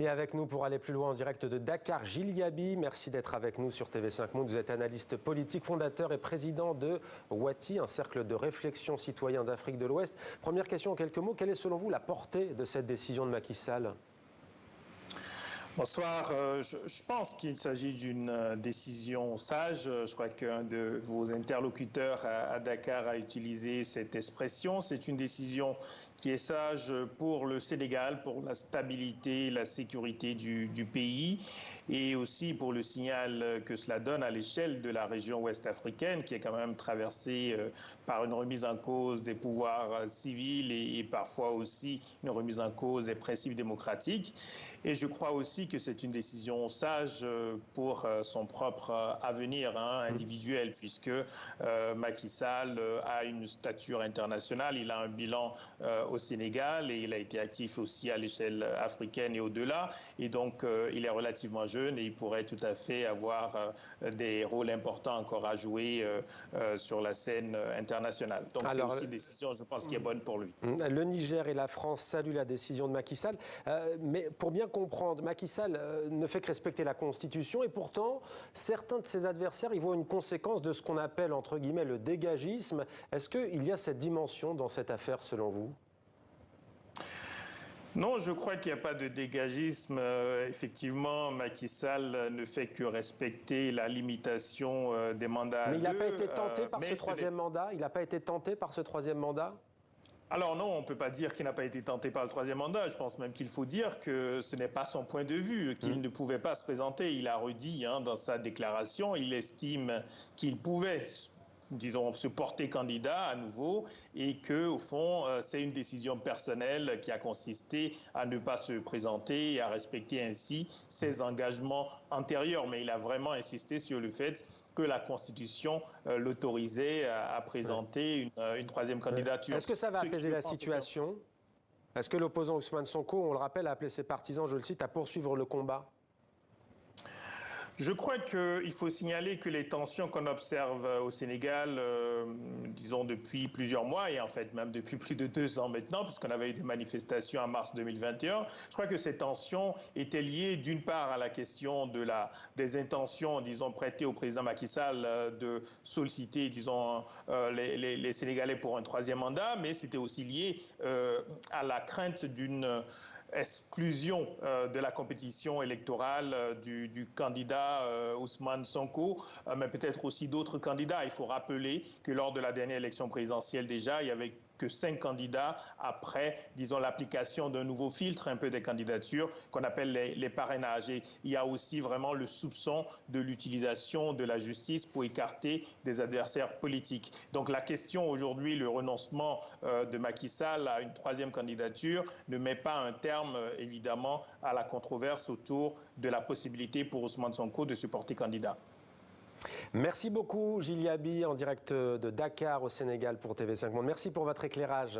Et avec nous pour aller plus loin en direct de Dakar, Gilles Yaby. Merci d'être avec nous sur TV5 Monde. Vous êtes analyste politique, fondateur et président de Wati, un cercle de réflexion citoyen d'Afrique de l'Ouest. Première question en quelques mots, quelle est selon vous la portée de cette décision de Macky Sall ? Bonsoir. Je pense qu'il s'agit d'une décision sage. Je crois qu'un de vos interlocuteurs à Dakar a utilisé cette expression. C'est une décision qui est sage pour le Sénégal, pour la stabilité, la sécurité du pays et aussi pour le signal que cela donne à l'échelle de la région ouest africaine qui est quand même traversée par une remise en cause des pouvoirs civils et parfois aussi une remise en cause des principes démocratiques. Et je crois aussi que c'est une décision sage pour son propre avenir individuel, puisque Macky Sall a une stature internationale, il a un bilan au Sénégal et il a été actif aussi à l'échelle africaine et au-delà. Et donc, il est relativement jeune et il pourrait tout à fait avoir des rôles importants encore à jouer sur la scène internationale. Donc, c'est aussi une décision, je pense, qui est bonne pour lui. Le Niger et la France saluent la décision de Macky Sall. Mais pour bien comprendre, Macky Sall ne fait que respecter la Constitution et pourtant, certains de ses adversaires y voient une conséquence de ce qu'on appelle, entre guillemets, le dégagisme. Est-ce qu'il y a cette dimension dans cette affaire, selon vous ? Non, je crois qu'il n'y a pas de dégagisme. Effectivement, Macky Sall ne fait que respecter la limitation des mandats. Mais il n'a pas été tenté par ce troisième mandat ? Il n'a pas été tenté par ce troisième mandat ? Alors non, on ne peut pas dire qu'il n'a pas été tenté par le troisième mandat. Je pense même qu'il faut dire que ce n'est pas son point de vue, qu'il ne pouvait pas se présenter. Il a redit dans sa déclaration, il estime qu'il pouvait, disons, se porter candidat à nouveau et que, au fond, c'est une décision personnelle qui a consisté à ne pas se présenter et à respecter ainsi ses engagements antérieurs. Mais il a vraiment insisté sur le fait que la Constitution l'autorisait à présenter une troisième candidature. Est-ce que ça va apaiser la situation ? Est-ce que l'opposant Ousmane Sonko, on le rappelle, a appelé ses partisans, je le cite, à poursuivre le combat ? Je crois qu'il faut signaler que les tensions qu'on observe au Sénégal, disons depuis plusieurs mois, et en fait même depuis plus de 2 ans maintenant, puisqu'on avait eu des manifestations en mars 2021, je crois que ces tensions étaient liées d'une part à la question des intentions, disons, prêtées au président Macky Sall de solliciter, disons, les Sénégalais pour un troisième mandat, mais c'était aussi lié à la crainte d'une exclusion de la compétition électorale du candidat Ousmane Sonko, mais peut-être aussi d'autres candidats. Il faut rappeler que lors de la dernière élection présidentielle déjà, il y avait que 5 candidats après, disons, l'application d'un nouveau filtre un peu des candidatures qu'on appelle les parrainages. Et il y a aussi vraiment le soupçon de l'utilisation de la justice pour écarter des adversaires politiques. Donc la question aujourd'hui, le renoncement de Macky Sall à une troisième candidature ne met pas un terme, évidemment, à la controverse autour de la possibilité pour Ousmane Sonko de se porter candidat. Merci beaucoup Gilles Yaby en direct de Dakar au Sénégal pour TV5 Monde. Merci pour votre éclairage.